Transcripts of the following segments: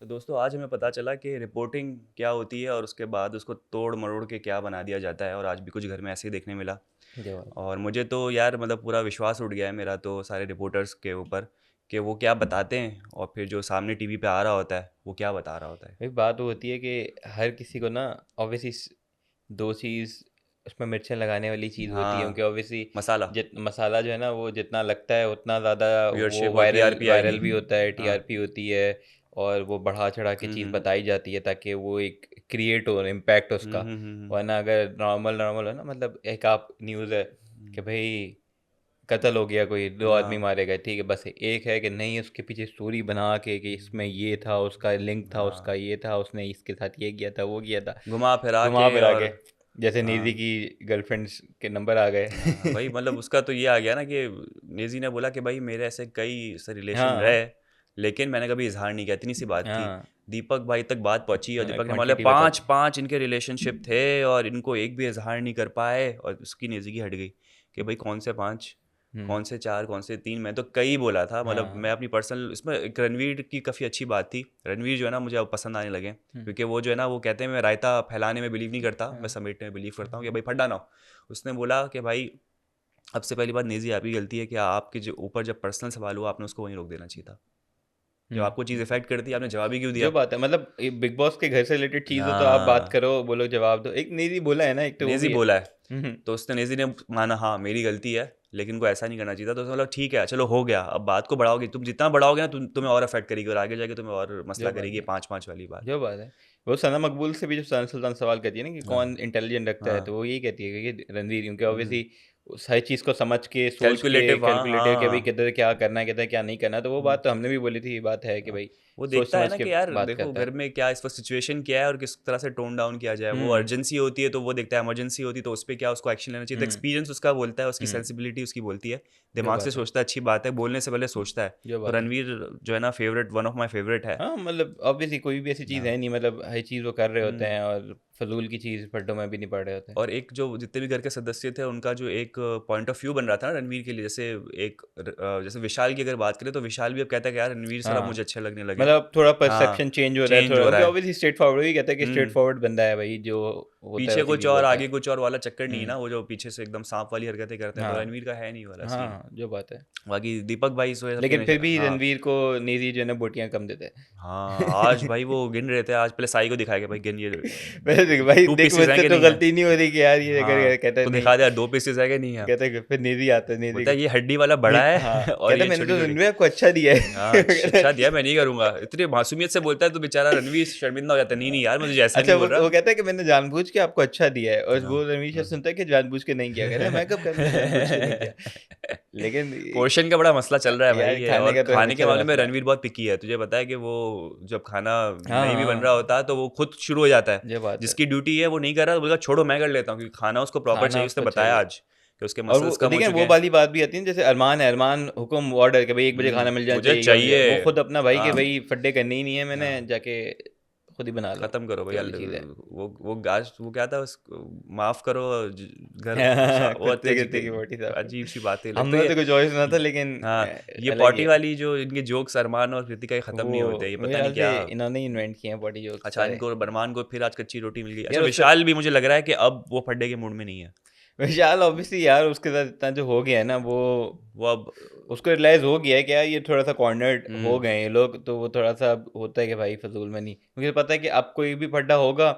तो दोस्तों आज हमें पता चला कि रिपोर्टिंग क्या होती है और उसके बाद उसको तोड़ मरोड़ के क्या बना दिया जाता है, और आज भी कुछ घर में ऐसे ही देखने मिला। जी भाई। और मुझे तो यार मतलब पूरा विश्वास उठ गया है मेरा तो सारे रिपोर्टर्स के ऊपर कि वो क्या बताते हैं और फिर जो सामने टीवी पे आ रहा होता है वो क्या बता रहा होता है। भाई बात वो होती है कि हर किसी को ना ऑब्वियसली दो चीज़ उसमें मिर्चें लगाने वाली चीज़ होती है, क्योंकि हाँ, ऑब्वियसली मसाला, जित मसाला जो है ना वो जितना लगता है उतना ज़्यादा वो व्यूअरशिप और वायरल टीआरपी आएगी। वायरल भी होता है, हाँ। टीआरपी होती है। और वो बढ़ा चढ़ा के चीज़ हम्म। बताई जाती है ताकि वो एक क्रिएट हो इम्पैक्ट उसका। हम्म। वरना अगर नॉर्मल नॉर्मल हो ना, मतलब एक आप न्यूज़ है कि भाई कत्ल हो गया, कोई दो आदमी हाँ। मारे गए, ठीक है, बस एक है कि नहीं उसके पीछे स्टोरी बना के कि इसमें ये था, उसका लिंक था, उसका हाँ, ये था, उसने इसके साथ ये किया था, वो किया था, घुमा फिरा घुमा के फिरा और के। जैसे हाँ। नेजी की गर्लफ्रेंड्स के नंबर आ हाँ गए। भाई, मतलब उसका तो ये आ गया ना कि नेजी ने बोला कि भाई मेरे ऐसे कई से रिलेशन हाँ रहे, लेकिन मैंने कभी इजहार नहीं किया, इतनी सी बात थी। हाँ। दीपक भाई तक बात पहुंची और दीपक ने बोले क्वांटिटी बता। पांच पांच इनके रिलेशनशिप थे और इनको एक भी इजहार नहीं कर पाए, और उसकी नेजी की हट गई कि भाई कौन से पांच, हम्म। कौन से चार, कौन से तीन, मैं तो कई बोला था। मतलब मैं हाँ। अपनी पर्सनल इसमें एक रणवीर की काफ़ी अच्छी बात थी। रणवीर जो है ना मुझे अब पसंद आने लगे, हम्म। क्योंकि वो जो है ना वो कहते हैं मैं रायता फैलाने में बिलीव नहीं करता, मैं हाँ। समेटने में बिलीव करता हूँ कि भाई फड्डा ना हो। उसने बोला कि भाई सबसे पहली बात, नेजी आपकी गलती है कि आपके जो ऊपर जब पर्सनल सवाल हुआ आपने उसको वहीं रोक देना चाहिए था। जब आपको चीज़ हम्म। इफेक्ट करती है आपने जवाब ही क्यों दिया। जो बात है, मतलब बिग बॉस के घर से रिलेटेड चीज़ हो तो आप बात हाँ, करो, बोलो, जवाब दो। एक नेजी बोला है ना, एक तो वो नेजी भी है। बोला है। हम्म। तो उसने, नेजी ने माना हाँ मेरी गलती है, लेकिन को ऐसा नहीं करना चाहिए था। तो उसने बोला ठीक है चलो हो गया, अब बात को बढ़ाओगे तुम, जितना बढ़ाओगे ना तुम्हें और अफेक्ट करेगी और आगे जाके तुम्हें और जो मसला बात करेगी, है, पाँच पाँच वाली बात। जो बात है। वो सना मकबूल से भी जो सना सुल्तान सवाल करती है ना कि हाँ। कौन इंटेलिजेंट लगता है, हाँ। तो वो यही कहती है कि रणवीर, क्योंकि ऑब्वियसली हर चीज़ को समझ के, सोच के, कैलकुलेटिव, हाँ कैलकुलेटिव कि भाई हाँ। किधर क्या करना है, किधर क्या नहीं करना है। तो वो हम्म। बात तो हमने भी बोली थी, ये बात है कि हाँ, भाई वो सोच देखता है समझ ना के कि यार बात देखो करता है। घर में क्या इस वक्त सिचुएशन क्या है और किस तरह से टोन डाउन किया जाए। वो हुँ, अर्जेंसी होती है तो वो देखता है, इमरजेंसी होती है तो उस पर क्या उसको एक्शन लेना चाहिए। तो हुँ, एक्सपीरियंस उसका बोलता है, उसकी हुँ। सेंसिबिलिटी उसकी बोलती है, जो दिमाग से बात है, सोचता है, अच्छी बात है, बोलने से पहले सोचता है। जो तो बात है। रणवीर जो है ना favourite, one of my favourite है। हाँ, मतलब ऑब्वियसली कोई भी ऐसी चीज़ हाँ। है नहीं, मतलब हर चीज़ वो कर रहे होते हम्म। हैं और फ़ज़ूल की चीज़ फड्डों में भी नहीं पड़ रहे होते हैं। और एक जो जितने भी घर के सदस्य थे उनका जो एक पॉइंट ऑफ व्यू बन रहा था ना रणवीर के लिए, जैसे एक जैसे विशाल की अगर बात करें तो विशाल भी अब कहता है कि यार रणवीर सर अब हाँ, मुझे अच्छे लगने लगे हैं। मतलब थोड़ा हाँ, परसेप्शन चेंज हो रहा है चेंज थोड़ा, हो रहा क्योंकि है। ऑब्वियसली स्ट्रेट फॉरवर्ड ही कहता है कि स्ट्रेट हम्म। फॉरवर्ड बंदा है भाई, जो होता है पीछे उसी कुछ की और बोलता आगे है। कुछ और वाला चक्कर नहीं है हुँ, ना, वो जो पीछे से एकदम सांप वाली हरकतें करते हैं, तो हाँ, रणवीर का है नहीं वाला सीन। हाँ, जो बात है। बाकी दीपक भाई सो है सबके लेकिन फिर हमेशा। भी हाँ। रणवीर को नेज़ी जो है ना बोटियाँ कम देते हैं। हाँ, आज भाई वो गिन रहे थे, आज पहले साई को दिखाया कि भाई गिन, ये वैसे देख भाई, टू देख पीसेस हैं मुझसे कि तो नहीं है। गलती नहीं हो रही कि यार ये अगर हाँ, कहता है तो नहीं, दिखा दिया 2 पीसेस है कि नहीं है। कहता है कि फिर नेज़ी आता है, नेज़ी बोलता है ये हड्डी वाला ने बड़ा हाँ, है और कहता है ये मैंने छोटी तो छोटी। रणवीर आपको अच्छा दिया हाँ, है। कहता अच्छा दिया, है, मैं नहीं करूंगा, इतनी मासूमियत से बोलता है तो बेचारा रणवीर शर्मिंदा हो जाता है, नहीं नहीं यार मुझे ऐसा अच्छा नहीं बोल वो रहा। कहता है कि मैंने जानबूझ के आपको अच्छा दिया है, और हाँ। वो रणवीर शायद हाँ। सुनता है कि जानबूझ के नहीं किया। कहता है मैं कब कहा मैंने जानबूझ के नहीं किया। लेकिन पोर्शन का बड़ा मसला चल रहा है भाई यार ये, खाने और का तो खाने के हमेशा से मामले में मसला है। रणवीर बहुत पिकी है। तुझे पता है कि वो जब खाना हाँ नहीं भी बन रहा हाँ, होता तो वो खुद शुरू हो जाता है। ये बात है। जिसकी ड्यूटी है वो नहीं कर रहा तो बोलेगा छोड़ो मैं कर लेता हूँ, क्योंकि खाना उसको प्रॉपर खाना चाहिए। उसने उसको बताया चाहिए। आज कि उसके और मसल्स वो कम हो देखिए चुके वो हैं। वाली बात भी आती है, जैसे अरमान है, अरमान हुक्म ऑर्डर कि भाई 1 बजे खाना मिल जाना मुझे चाहिए, ये हो जाए। चाहिए। वो खुद अपना भाई कि हाँ। भाई फड्डे करने ही नहीं है, मैंने हाँ, जाके खुद ही बना लो। खत्म करो भाई ये वाली चीज़ है। वो गाज वो क्या था उसको, माफ करो घर वो कुत्ते अजीब कुत्ते की बोटी साफ कर। अजीब सी बातें लगती हमने है तो कुछ और सुना था, लेकिन हाँ, ये अलग ही पॉटी है। वाली जो इनके जोक्स अरमान और कृतिका के खत्म नहीं होते, ये वो मेरे पता नहीं ख्याल से क्या। इन्होंने ही इन्वेंट किए हैं बॉडी जोक्स अच्छा, सारे। इनको और बरमान को फिर आज कच्ची रोटी मिल गई। अच्छा, यार उसका विशाल भी मुझे लग रहा है कि अब वो फड्डे के मूड में नहीं है। विशाल ऑब्वियसली यार उसके साथ इतना जो हो गया है ना, वो वो अब उसको रियलाइज हो गया है कि यार ये थोड़ा सा कॉर्नर्ड हो हम्म। गए हैं ये लोग, तो वो थोड़ा सा अब होता है कि भाई फजूल में नहीं, मुझे पता है कि अब कोई भी फड्डा होगा,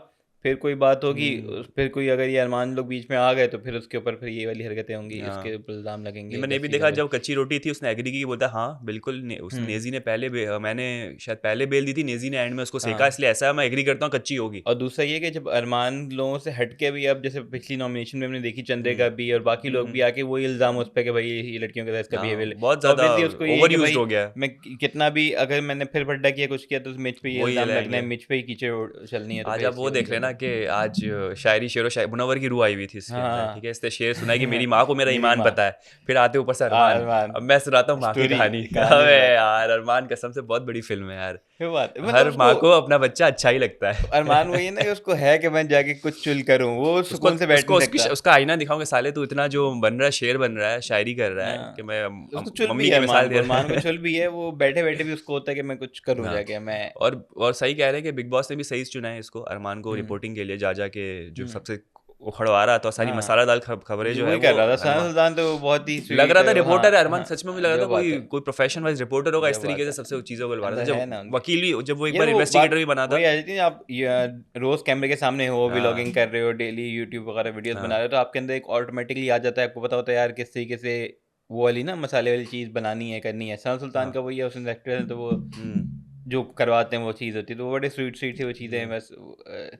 फिर कोई बात होगी, हम्म। फिर कोई अगर ये अरमान लोग बीच में आ गए तो फिर उसके ऊपर फिर ये वाली हरकतें होंगी, इसके हाँ, ऊपर इल्ज़ाम नहीं लगेंगे, मैंने ये इधर भी सीधा देखा, भाई। जब कच्ची रोटी थी उसने एग्री की, बोलता हाँ बिल्कुल उसने हम्म। नेजी ने पहले मैंने शायद पहले बेल दी थी, नेजी ने एंड में उसको सेका, हाँ, इसलिए ऐसा है, मैं एग्री करता हूँ कच्ची होगी। और दूसरा ये कि जब अरमान लोगों से हट के भी, अब जैसे पिछली नॉमिनेशन में हमने देखी चंद्रिका भी और बाकी लोग भी हम्म। आके वही इल्ज़ाम उस पे कि भाई ये लड़कियों के साथ इसका हाँ, बिहेवियर, बहुत तो ज़्यादा ऑब्वियसली उसको ये है ओवर कि यूज्ड भाई हो गया है। मैं कितना भी अगर मैंने फिर फड्डा किया कुछ किया तो मुझ पे ये वो ये इल्ज़ाम लगना है, लाएंगे। मुझ पे ही कीचड़ चलनी है, तो आज फिर आप वो इसलिए वो देख निकल लेना गए। कि आज शायरी शेरो शायरी मुनव्वर की रूह आई हुई थी इसके अंदर, ठीक हाँ। है, इसने शेर सुनाई कि मेरी माँ को मेरा मेरी ईमान माँ। पता है, फिर आते ऊपर से अरमान। अरमान। अब मैं सुनाता हूँ माँ की स्टोरी कहानी। कहानी अबे सुनाता। यार अरमान कसम से बहुत बड़ी फिल्म है यार। ये बात है, मतलब हर माँ उसको को अपना बच्चा अच्छा ही लगता है। अरमान वही है ना कि उसको है कि मैं जाके कुछ चुल करूं, वो उसको सुकून से बैठ उसको नहीं उसकी सकता। उसका आईना दिखाऊंगा, साले तू इतना जो बन रहा है, शेर बन रहा है, शायरी कर रहा है कि हाँ, मैं उसको चुल भी मम्मी है की मिसाल दे रहा अरमान को है। चुल भी है, वो बैठे बैठे भी उसको होता है कि मैं कुछ करूं हाँ, जाके मैं। और सही कह रहे हैं कि बिग बॉस ने भी सही चुना है इसको, अरमान को हम्म रिपोर्टिंग के लिए, जा जा के जो हम्म सबसे उखड़वा रहा था, सारी हाँ, मसालादार खबरें जो जो है वही वो कर रहा था सना अरमान। सुल्तान, तो वो बहुत ही लग स्वीट रहा था है। हाँ रिपोर्टर है अरमान, सच में मुझे हाँ, लग रहा था जो बात कोई है, कोई प्रोफेशनल वाइज रिपोर्टर होगा, इस जो तरीके बात से है, सबसे चीज़ों को बुलवा रहा था। अंदर है जब ना अंदर। वकील भी, जब वो एक यार बार वो इन्वेस्टिगेटर बात भी बना था। वही आ जाती है, आप रोज कैमरे के सामने हो, व्लॉगिंग हाँ कर रहे हो, डेली यूट्यूब वगैरह वीडियोस बना हाँ। रहे हो, तो आपके अंदर एक ऑटोमेटिकली आ जाता है, आपको पता होता है यार किस तरीके से वो वाली ना मसाले वाली चीज़ बनानी है, करनी है। सना सुल्तान हाँ। का वही है, उसने एक्टर है, तो वो हम्म। जो करवाते हैं वो चीज़ होती है, तो वो बड़े स्वीट स्वीट से वो चीज़ें हम्म। बस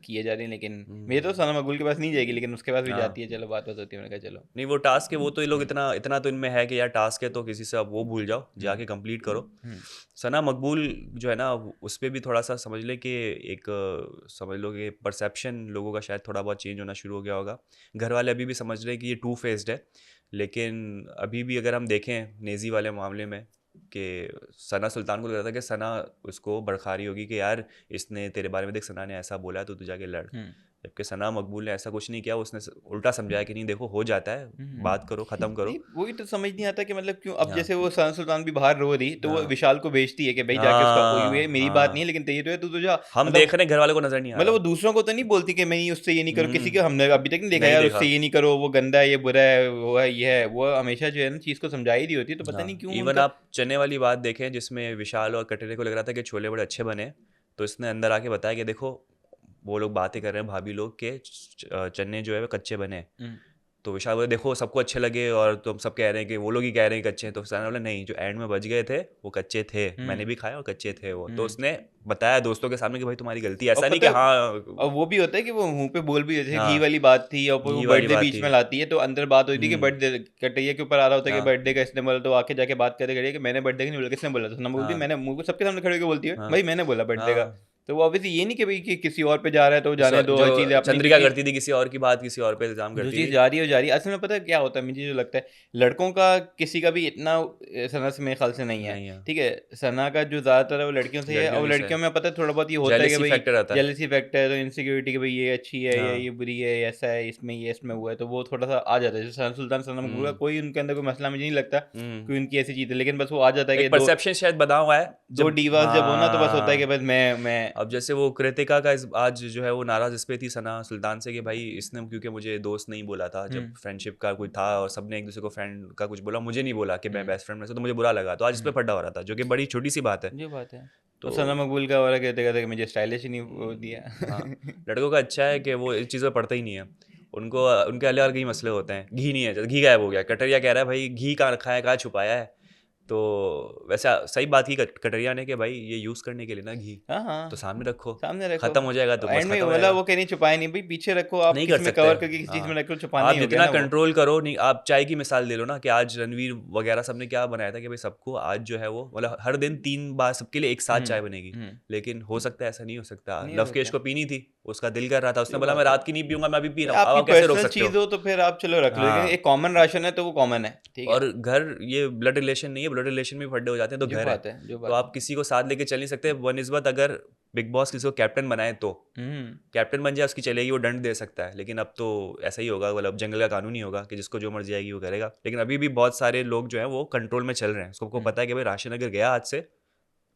किए जा रही हैं। लेकिन मेरे तो हम्म। सना मकबूल के पास नहीं जाएगी, लेकिन उसके पास भी हाँ, जाती है, चलो बात बात होती है, मैंने कहा चलो। नहीं वो टास्क है, वो तो ये लोग इतना इतना तो इनमें है कि यार टास्क है तो किसी से अब वो भूल जाओ, हम्म जाके कंप्लीट करो। हम्म सना मकबूल जो है ना, उस पे भी थोड़ा सा समझ ले कि एक समझ लो कि परसेप्शन लोगों का शायद थोड़ा बहुत चेंज होना शुरू हो गया होगा। घर वाले अभी भी समझ रहे हैं कि ये टू फेस्ड है, लेकिन अभी भी अगर हम देखें नेजी वाले मामले में, कि सना सुल्तान को लग रहा था कि सना उसको बरखारी होगी कि यार इसने तेरे बारे में, देख सना ने ऐसा बोला है तो तू जाके लड़। हम्म जबकि सना मकबूल ने ऐसा कुछ नहीं किया, उसने उल्टा समझाया कि नहीं देखो हो जाता है, बात करो, ख़त्म नहीं करो। वही तो समझ नहीं आता कि मतलब क्यों अब हाँ जैसे वो सना सुल्तान भी बाहर रो रही, तो वो हाँ विशाल को भेजती है कि भाई जाके उसका, ये हाँ मेरी बात नहीं है हाँ। लेकिन तेरी तो है, तू तो जा। हम देख मतलब रहे हैं, घर वालों को नज़र नहीं आ मतलब वो रहा। दूसरों को तो नहीं बोलती कि मैं उससे ये नहीं करूँ, किसी के हमने अभी तक नहीं देखा नहीं यार देखा। उससे ये नहीं करो, वो गंदा है, ये बुरा है, वो है, ये है, वो हमेशा जो है ना चीज़ को समझा ही दी होती है, तो पता नहीं हाँ, क्यों इवन उनका। आप चने वाली बात देखें जिसमें विशाल और कटरे को लग रहा था कि छोले बड़े अच्छे बने, तो इसने अंदर आके बताया कि देखो वो लोग बातें कर रहे हैं भाभी लोग के चने जो है वो कच्चे बने। हम्म तो विशाल बोले देखो सबको अच्छे लगे और तुम सब कह रहे हैं कि वो लोग ही कह रहे हैं कच्चे हैं, तो सना बोला नहीं, जो एंड में बच गए थे वो कच्चे थे, मैंने हम्म भी खाया और कच्चे थे वो। तो हम्म उसने बताया दोस्तों के सामने कि भाई तुम्हारी गलती है, और ऐसा नहीं पता कि है, हाँ। और वो भी होता है कि वो मुंह पे बोल भी, जैसे घी हाँ, वाली बात थी और वो घी वाली बर्थडे बात बीच थी। में लाती है, तो अंदर बात हुई थी कि हम्म। बर्थडे कटैया के ऊपर आ रहा होता है कि हाँ बर्थडे का इसने बोला, तो आके जाके बात करे करिए कि मैंने बर्थडे का नहीं बोला, किसने बोला, तो ना बोलती हाँ मैंने, मुंह को सबके सामने खड़े होकर बोलती है हाँ भाई मैंने बोला बर्थडे का। हाँ। तो वो ऑब्वियसली ये नहीं कि भाई कि किसी और पे जा रहा है तो किसी जाने और, दो, जो और चीज़ें अपनी, चंद्रिका क्योंकि करती थी किसी और की बात किसी और पे इल्ज़ाम जो करती चीज़ थी। जा रही है वो जा रही है। असल में पता है क्या होता है, मुझे जो लगता है लड़कों का किसी का भी इतना सना से मेरे ख्याल से नहीं है। नहीं है। ठीक है, सना का जो ज़्यादातर है वो लड़कियों से है, लड़कियों और की से लड़कियों में पता है थोड़ा बहुत ये होता है कि जेलसी भाई फैक्टर आता है। जेलसी फैक्टर है, तो इनसिक्योरिटी कि भाई ये अच्छी है या हाँ। ये बुरी है, ऐसा है इसमें, ये इसमें हुआ है, तो वो थोड़ा सा आ जाता है। जैसे सना सुल्तान, सना मकबूल का हम्म। कोई उनके अंदर कोई मसला मुझे नहीं लगता, हम्म। कोई उनकी ऐसी चीज़ है, लेकिन बस वो आ जाता है कि एक दो परसेप्शन शायद बना हुआ है दो जब, डीवास जब हो ना, तो बस होता है कि हाँ। बस मैं अब जैसे वो कृतिका का आज जो है वो नाराज इस पे थी सना सुल्तान से कि भाई इसने क्योंकि मुझे दोस्त नहीं बोला था जब हम्म फ्रेंडशिप का कोई था, और सबने एक दूसरे को फ्रेंड का कुछ बोला, मुझे नहीं बोला कि मैं हम्म बेस्ट फ्रेंड में से, तो मुझे बुरा लगा, तो आज इस पे हम्म फड्डा हो रहा था, जो कि बड़ी छोटी सी बात है। ये बात है। तो और सना मकबूल का वाला कहते कहते कि मुझे स्टाइलिश ही नहीं वो दिया। हाँ, लड़कों का अच्छा है कि वो इस चीज़ में पड़ता ही नहीं है, उनको उनके अलग अलग ही मसले होते हैं। घी नहीं है, जैसे घी गायब हो गया, कटरिया कह रहा है भाई घी कहाँ रखा है, कहाँ छुपाया है। तो वैसे सही बात की कटरिया ने कि भाई ये यूज़ करने के लिए ना घी, हाँ तो हाँ, सामने रखो, सामने रखो, खत्म हो जाएगा तो बस एंड में खत्म हो मतलब जाएगा। वो कह नहीं छुपाए नहीं भाई, पीछे रखो, आप नहीं किस कर में सकते। कवर करके किसी चीज़ में हाँ, रखो, छुपाना आप ही हो गया जितना ना वो। कंट्रोल करो नहीं, आप चाय की मिसाल ले लो ना, कि आज रणवीर वगैरह सबने क्या बनाया था कि भाई सबको आज जो है वो मतलब हर दिन 3 बार सबके लिए एक साथ चाय बनेगी, हम्म, लेकिन हो सकता है ऐसा नहीं हो सकता। नहीं हो लवकेश सकता, को पीनी थी, उसका दिल कर रहा था, उसने जो बोला मैं बात है। रात की नहीं पीऊंगा, मैं अभी पी भाई रहा हूँ, अब आपकी आप कैसे रोक पर्सनल सकते हो। चीज़ हो तो फिर आप चलो रख लो, लेकिन हाँ, एक कॉमन राशन है तो वो कॉमन है, ठीक है। और घर ये ब्लड रिलेशन नहीं है, ब्लड रिलेशन में फड्डे हो जाते हैं, तो जो घर है। बात है, जो तो बात है। आप किसी को साथ लेके चल नहीं सकते बनिस्बत, अगर बिग बॉस किसी को कैप्टन बनाए तो हम्म कैप्टन बन जाए उसकी चलेगी, वो दंड दे सकता है, लेकिन अब तो ऐसा ही होगा, मतलब जंगल का कानून ही होगा कि जिसको जो मर्जी आएगी वो करेगा। लेकिन अभी भी बहुत सारे लोग जो हैं वो कंट्रोल में चल रहे हैं, सबको हम्म, पता है कि भाई राशन अगर गया हाथ से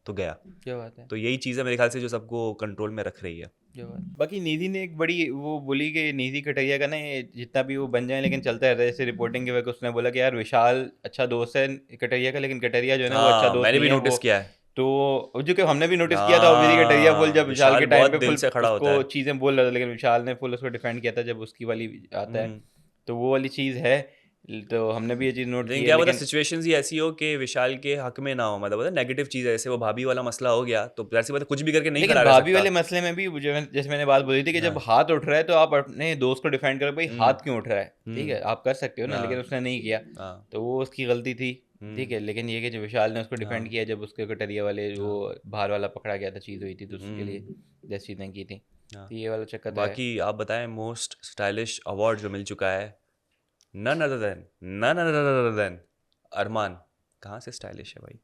तो गया। जो बात है, तो यही चीज़ है मेरे ख्याल से जो सबको कंट्रोल में रख रही है। जो बात है। बाकी निधि ने एक बड़ी वो बोली कि निधि कटैया का ना ये जितना भी वो बन जाए लेकिन चलता रहता है, जैसे रिपोर्टिंग के वक्त उसने बोला कि यार विशाल अच्छा दोस्त है कटैया का, लेकिन कटैया जो है ना वो अच्छा हाँ, दोस्त मैंने नहीं भी है नोटिस वो। किया है। तो जो कि हमने भी नोटिस किया था, ऑब्वियसली कटैया फुल हाँ, जब विशाल विशाल के टाइम बहुत पे दिल फुल से खड़ा होता उसको है। चीज़ें बोल रहा था, लेकिन विशाल ने फुल उसको डिफेंड किया था जब उसकी वाली आता है। हम्म। तो वो वाली चीज़ है, तो हमने भी ये चीज़ नोट लेकिन की है, क्या पता लेकिन सिचुएशंस ही ऐसी हो कि विशाल के हक में ना हो, मतलब नेगेटिव चीज़ है, जैसे वो भाभी वाला मसला हो गया तो ऐसी बात है, कुछ भी करके नहीं लेकिन खड़ा रह भाभी सकता। वाले मसले में भी जैसे मैंने बात बोली थी कि जब हाँ। हाथ उठ रहा है तो आप अपने दोस्त को डिफेंड करो, भाई हम्म। हाथ क्यों उठ रहा है, ठीक है हम्म। आप कर सकते हो ना, लेकिन हाँ उसने नहीं किया, हाँ। तो वो उसकी गलती थी। ठीक हम्म। है, लेकिन ये कि जो विशाल ने उसको डिफेंड हाँ किया जब उसके कटरिया वाले वो हाँ। बाहर वाला पकड़ा गया था, चीज़ हुई थी, तो उसके लिए हम्म। 10 चीज़ें की थी, हाँ। तो ये वाला चक्कर तो है। बाकी आप बताएं, मोस्ट स्टाइलिश अवार्ड जो मिल चुका है, नन अदर देन अरमान। कहाँ से स्टाइलिश है भाई।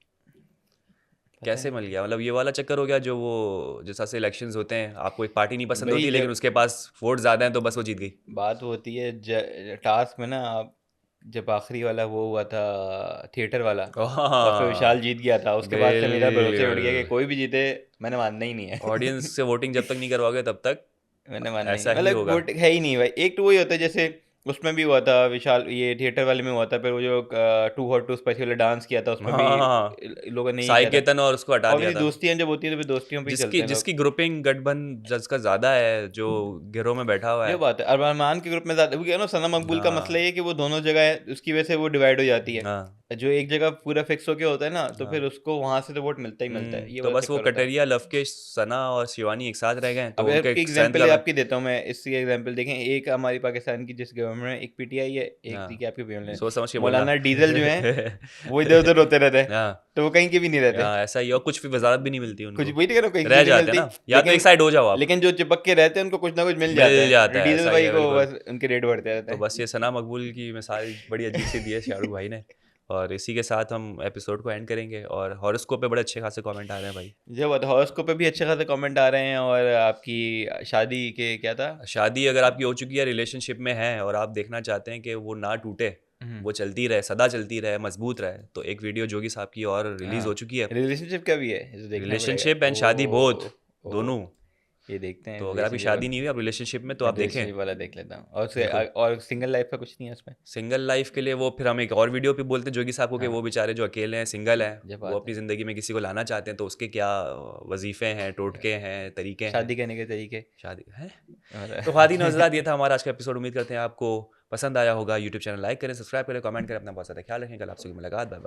कैसे मिल गया? मतलब ये वाला चक्कर हो गया जो वो जिस तरह से इलेक्शंस होते हैं, आपको एक पार्टी नहीं पसंद वही होती लेकिन जब उसके पास वोट ज़्यादा हैं तो बस वो जीत गई। बात होती है टास्क में ना, आप जब आखिरी वाला वो हुआ था थिएटर वाला, और उसमें विशाल हाँ, जीत गया था, उसके बाद से मेरा भरोसा ही उठ गया कि बिल्कुल। कोई भी जीते मैंने मानना ही नहीं है। ऑडियंस से वोटिंग जब तक नहीं करवाओगे तब तक मैंने मानना ही ऐसा नहीं, ही मतलब होगा। वो है ही नहीं भाई। एक तो वही होता है जैसे उसमें भी हुआ था विशाल, ये थिएटर वाले में हुआ था, फिर वो जो टू हॉट टू स्पाइसी वाला डांस किया था उसमें भी हाँ, हाँ, हाँ। लोगों ने यही साई किया था। केतन और उसको हटा दिया ऑब्वियसली था। दोस्तियां जब होती है तो फिर दोस्तियों पे ही चलते जिसकी हैं लोग। जिसकी ग्रुपिंग गठबंधन जिसका ज़्यादा है, जो गिरोह में बैठा हुआ ये है। बात है, अरमान के ग्रुप में ज्यादा, क्योंकि ना सना मकबूल का मसला हाँ, ये है कि वो दोनों जगह है, उसकी वजह से वो डिवाइड हो जाती है। हाँ, जो एक जगह पूरा फिक्स होके होता है ना, तो फिर हाँ। उसको वहां से तो वोट मिलता ही मिलता है, ये तो वाला बस वो चक्कर होता है। कटरिया, लवकेश, सना और शिवानी एक साथ रह गए हैं, अब तो उनके आपकी स्ट्रेंथ एग्जांपल का मैं आपकी देता हूँ मैं, इसकी एग्जांपल देखें, एक हमारी पाकिस्तान की जिस गवर्नमेंट में एक पीटीआई है, एक थी हाँ, कि आपकी पीएमएल, सोच समझ के बोलना। मौलाना डीजल जो है वो इधर उधर होते रहते हैं, हाँ, तो वो कहीं के भी नहीं रहते। हाँ, ऐसा ही, और कुछ भी वज़ारत भी नहीं मिलती कुछ उनको। वही तो कह रहा हूँ, कहीं की रह नहीं जाते हैं मिलती। ना, या तो एक लेकिन साइड हो जाओ आप। लेकिन जो चिपक के रहते हैं उनको कुछ ना कुछ मिल जाता मिल है, जाता है, डीजल ऐसा ही भाई है, को बिल्कुल। बस उनके रेट बढ़ते रहते तो हैं। बस ये सना मकबूल की मिसाल बड़ी अजीब सी दी है शाहरुख भाई ने। और इसी के साथ हम एपिसोड को एंड करेंगे, और हॉरोस्कोप पे बड़े अच्छे खासे कमेंट आ रहे हैं भाई। जो बात, हॉरोस्कोप पे भी अच्छे खासे कमेंट आ रहे हैं, और आपकी शादी के क्या था। शादी अगर आपकी हो चुकी है, रिलेशनशिप में है और आप देखना चाहते हैं कि वो ना टूटे, वो चलती रहे, सदा चलती रहे, मजबूत रहे, तो एक वीडियो जोगी साहब की और रिलीज हाँ, हो चुकी है। रिलेशनशिप का भी है, इसे देखना पड़ेगा। रिलेशनशिप एंड शादी बोथ, ओ ओ दोनों। ये देखते हैं तो अगर आपकी रिलेशनशिप शादी वाला। नहीं हुई, आप रिलेशनशिप में, तो मैं आप देखें। रिलेशनशिप वाला देख लेता हूँ, बिल्कुल। और सिंगल लाइफ का कुछ नहीं है उसमें। सिंगल लाइफ के लिए वो फिर हम एक और वीडियो पे बोलते हैं जोगी साहब को, कि हाँ, वो बेचारे जो अकेले हैं, सिंगल हैं, जब वो बात अपनी है ज़िंदगी में किसी को लाना चाहते हैं, तो उसके क्या वजीफ़े हैं, टोटके हैं, तरीके हैं। शादी करने के तरीके। शादी है। और तो ख़ातिन हज़रात, ये था हमारा आज का एपिसोड। उम्मीद करते हैं आपको पसंद आया होगा। यूट्यूब चैनल लाइक करें, सब्सक्राइब करें, कमेंट करें। अपना बहुत ज़्यादा ख्याल रखें। कल आपसे मुलाकात। Bye bye.